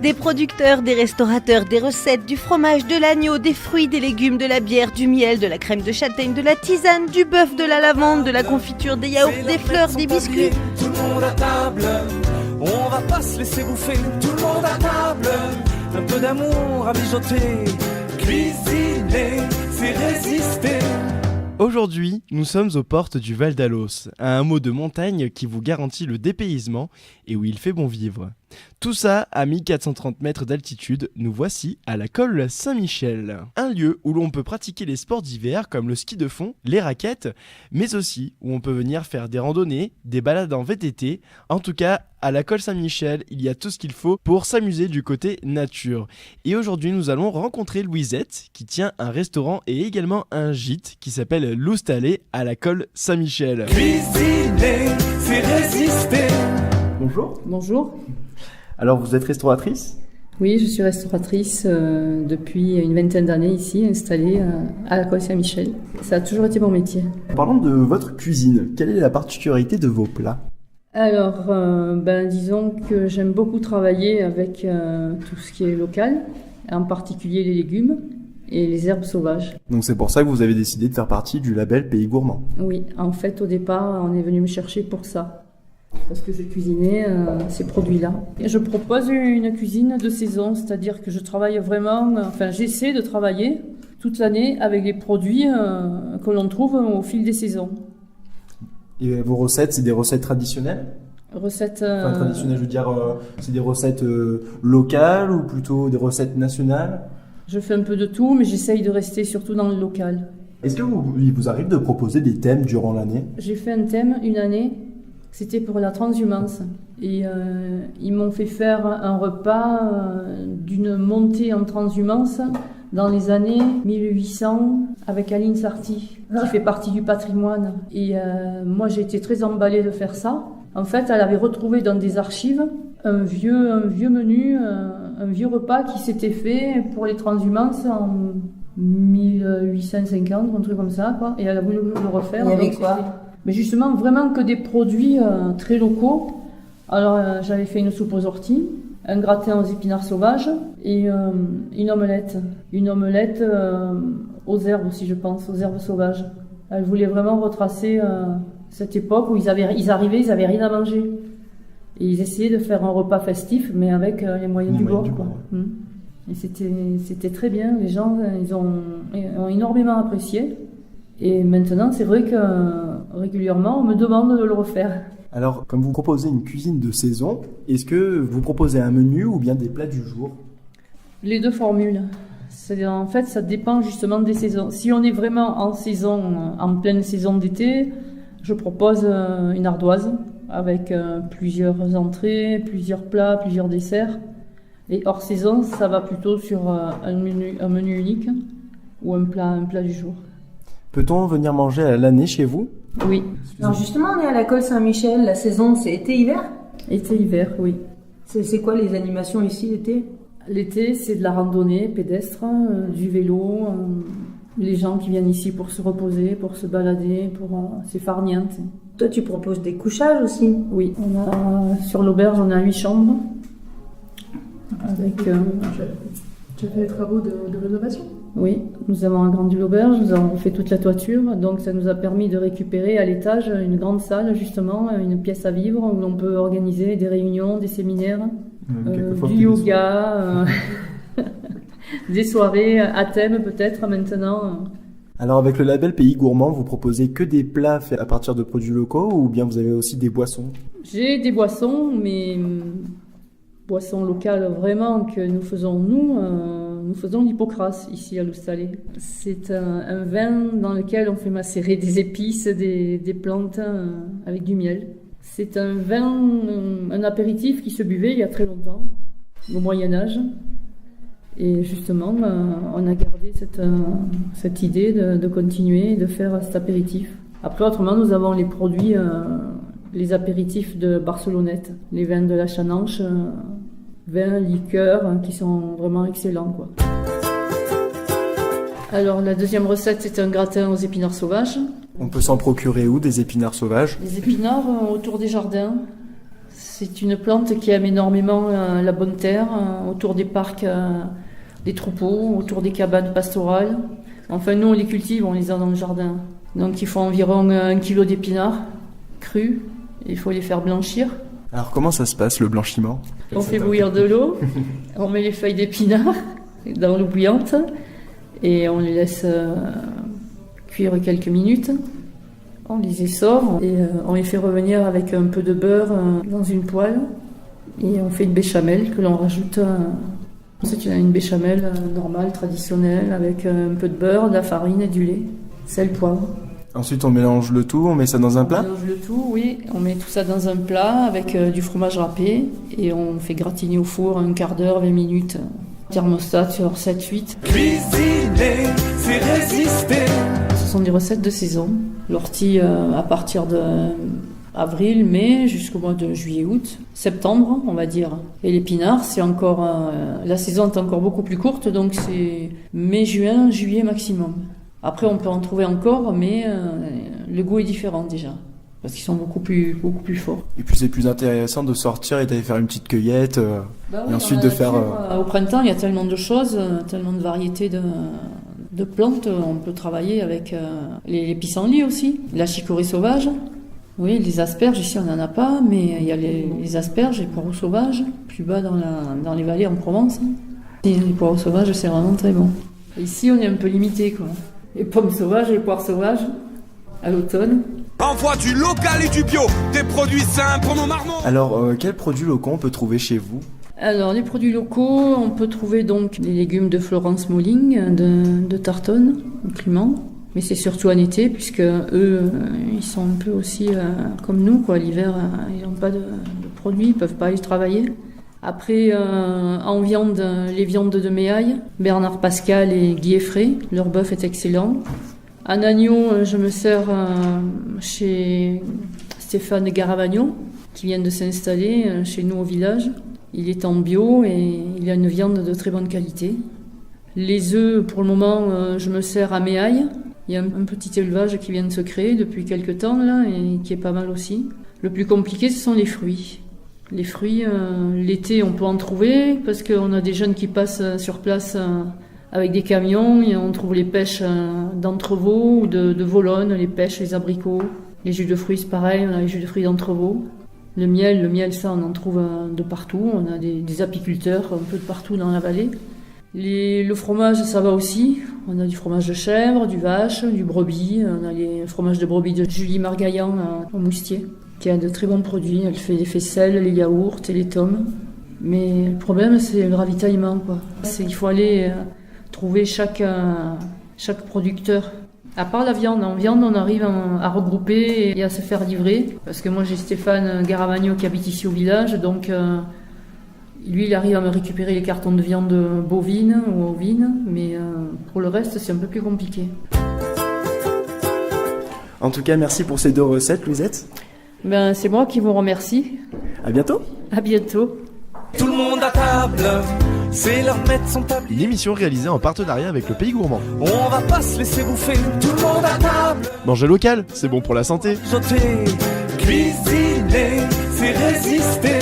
Des producteurs, des restaurateurs, des recettes, du fromage, de l'agneau, des fruits, des légumes, de la bière, du miel, de la crème de châtaigne, de la tisane, du bœuf, de la lavande, de la confiture, des yaourts, des fleurs, des biscuits. Tout le monde à table, on va pas se laisser bouffer. Tout le monde à table, un peu d'amour à mijoter. Cuisiner, c'est résister. Aujourd'hui, nous sommes aux portes du Val d'Alos, un hameau de montagne qui vous garantit le dépaysement et où il fait bon vivre. Tout ça à 1430 mètres d'altitude, nous voici à la Colle Saint-Michel. Un lieu où l'on peut pratiquer les sports d'hiver comme le ski de fond, les raquettes, mais aussi où on peut venir faire des randonnées, des balades en VTT. En tout cas, à la Colle Saint-Michel, il y a tout ce qu'il faut pour s'amuser du côté nature. Et aujourd'hui, nous allons rencontrer Louisette, qui tient un restaurant et également un gîte qui s'appelle L'Oustalé à la Colle Saint-Michel. Cuisiner, c'est résister. Bonjour. Bonjour. Alors, vous êtes restauratrice ? Oui, je suis restauratrice depuis une vingtaine d'années ici, installée à la Colle Saint-Michel. Ça a toujours été mon métier. Parlons de votre cuisine. Quelle est la particularité de vos plats ? Alors, disons que j'aime beaucoup travailler avec tout ce qui est local, en particulier les légumes et les herbes sauvages. Donc c'est pour ça que vous avez décidé de faire partie du label Pays Gourmand. Oui, en fait, au départ, on est venu me chercher pour ça. Parce que je cuisinais ces produits-là. Et je propose une cuisine de saison, c'est-à-dire que je travaille vraiment, j'essaie de travailler toute l'année avec les produits que l'on trouve au fil des saisons. Et vos recettes, c'est des recettes traditionnelles ? Recettes... traditionnelles, je veux dire, c'est des recettes locales ou plutôt des recettes nationales ? Je fais un peu de tout, mais j'essaye de rester surtout dans le local. Est-ce qu'il vous arrive de proposer des thèmes durant l'année ? J'ai fait un thème une année. C'était pour la transhumance. Et ils m'ont fait faire un repas d'une montée en transhumance dans les années 1800 avec Aline Sarty, qui fait partie du patrimoine. Et moi, j'ai été très emballée de faire ça. En fait, elle avait retrouvé dans des archives un vieux menu, un vieux repas qui s'était fait pour les transhumances en 1850, un truc comme ça, quoi. Et elle a voulu le refaire. Il y avait quoi ? Mais justement, vraiment que des produits très locaux. Alors, j'avais fait une soupe aux orties, un gratin aux épinards sauvages et une omelette. Une omelette aux herbes aussi, je pense, aux herbes sauvages. Elle voulait vraiment retracer cette époque où ils arrivaient, ils n'avaient rien à manger. Et ils essayaient de faire un repas festif, mais avec les moyens du bord. Et c'était très bien. Les gens, ils ont énormément apprécié. Et maintenant, c'est vrai que régulièrement, on me demande de le refaire. Alors, comme vous proposez une cuisine de saison, est-ce que vous proposez un menu ou bien des plats du jour ? Les deux formules. En fait, ça dépend justement des saisons. Si on est vraiment en saison, en pleine saison d'été, je propose une ardoise avec plusieurs entrées, plusieurs plats, plusieurs desserts. Et hors saison, ça va plutôt sur un menu unique ou un plat du jour. Peut-on venir manger à l'année chez vous ? Oui. Alors justement, on est à la Colle Saint-Michel. La saison, c'est été-hiver ? Été-hiver, oui. C'est quoi les animations ici l'été ? L'été, c'est de la randonnée pédestre, du vélo, les gens qui viennent ici pour se reposer, pour se balader, c'est farniente. Toi, tu proposes des couchages aussi ? Oui, sur l'auberge, on a 8 chambres. Avec, Tu as fait des travaux de rénovation ? Oui, nous avons agrandi l'auberge, nous avons fait toute la toiture, donc ça nous a permis de récupérer à l'étage une grande salle, justement, une pièce à vivre où l'on peut organiser des réunions, des séminaires, du yoga, des soirées à thème peut-être maintenant. Alors avec le label Pays Gourmand, vous proposez que des plats faits à partir de produits locaux ou bien vous avez aussi des boissons ? J'ai des boissons, mais boissons locales vraiment que nous faisons nous faisons l'hypocrase ici à l'Oustalé. C'est un vin dans lequel on fait macérer des épices, des plantes avec du miel. C'est un vin, un apéritif qui se buvait il y a très longtemps, au Moyen-Âge. Et justement, on a gardé cette idée de continuer de faire cet apéritif. Après, autrement, nous avons les produits, les apéritifs de Barcelonnette, les vins de la Chananche, vins, liqueurs, qui sont vraiment excellents, quoi. Alors, la deuxième recette, c'est un gratin aux épinards sauvages. On peut s'en procurer où, des épinards sauvages ? Les épinards autour des jardins. C'est une plante qui aime énormément la bonne terre, autour des parcs, des troupeaux, autour des cabanes pastorales. Enfin, nous, on les cultive, on les a dans le jardin. Donc, il faut environ 1 kilo d'épinards crus. Il faut les faire blanchir. Alors comment ça se passe le blanchiment? On fait bouillir de l'eau, on met les feuilles d'épinards dans l'eau bouillante et on les laisse cuire quelques minutes. On les essore et on les fait revenir avec un peu de beurre dans une poêle et on fait une béchamel que l'on rajoute. Ensuite, il y a une béchamel normale, traditionnelle, avec un peu de beurre, de la farine et du lait, sel, poivre. Ensuite on mélange le tout, on met ça dans un plat? On mélange le tout, oui. On met tout ça dans un plat avec du fromage râpé et on fait gratiner au four 1 quart d'heure, 20 minutes. Thermostat sur 7-8. Cuisiner, c'est résister. Ce sont des recettes de saison. L'ortie à partir de avril, mai, jusqu'au mois de juillet, août, septembre, on va dire. Et l'épinard, c'est encore la saison est encore beaucoup plus courte, donc c'est mai, juin, juillet maximum. Après, on peut en trouver encore, mais le goût est différent déjà, parce qu'ils sont beaucoup plus forts. Et puis c'est plus intéressant de sortir et d'aller faire une petite cueillette, et ensuite de faire... Au printemps, il y a tellement de choses, tellement de variétés de plantes. On peut travailler avec les pissenlits aussi, la chicorée sauvage. Oui, les asperges, ici on n'en a pas, mais il y a les asperges, les poireaux sauvages, plus bas dans les vallées en Provence. Et les poireaux sauvages, c'est vraiment très bon. Ici, on est un peu limité, quoi. Les pommes sauvages, les poires sauvages, à l'automne. Envoie du local et du bio, des produits sains pour nos marmots. Alors, quels produits locaux on peut trouver chez vous? Alors, les produits locaux, on peut trouver donc les légumes de Florence Molling, de Tartonne, au Clément. Mais c'est surtout en été, puisque eux, ils sont un peu aussi comme nous, quoi. L'hiver, ils n'ont pas de produits, ils ne peuvent pas aller travailler. Après, en viande, les viandes de Méaille, Bernard Pascal et Guy Effray, leur bœuf est excellent. En agneau, je me sers chez Stéphane Garavagno, qui vient de s'installer chez nous au village. Il est en bio et il a une viande de très bonne qualité. Les œufs, pour le moment, je me sers à Méaille. Il y a un petit élevage qui vient de se créer depuis quelques temps là, et qui est pas mal aussi. Le plus compliqué, ce sont les fruits. Les fruits, l'été, on peut en trouver parce qu'on a des jeunes qui passent sur place avec des camions et on trouve les pêches d'entrevaux ou de vologne, les pêches, les abricots. Les jus de fruits, c'est pareil, on a les jus de fruits d'entrevaux. Le miel, ça, on en trouve de partout. On a des apiculteurs un peu de partout dans la vallée. Le fromage, ça va aussi. On a du fromage de chèvre, du vache, du brebis. On a les fromages de brebis de Julie Margaillan au Moustier, qui a de très bons produits. Elle fait les faisselles, les yaourts et les tomes. Mais le problème, c'est le ravitaillement, quoi. Il faut aller trouver chaque producteur. À part la viande, en viande, on arrive à regrouper et à se faire livrer. Parce que moi, j'ai Stéphane Garavagno qui habite ici au village, donc lui, il arrive à me récupérer les cartons de viande bovine ou ovine, mais pour le reste, c'est un peu plus compliqué. En tout cas, merci pour ces 2 recettes, Louisette. Ben, c'est moi qui vous remercie. À bientôt. À bientôt. Tout le monde à table, c'est leur mettre son tablier. Une émission réalisée en partenariat avec le Pays Gourmand. On va pas se laisser bouffer, tout le monde à table. Manger local, c'est bon pour la santé. Sauter, cuisiner, c'est résister.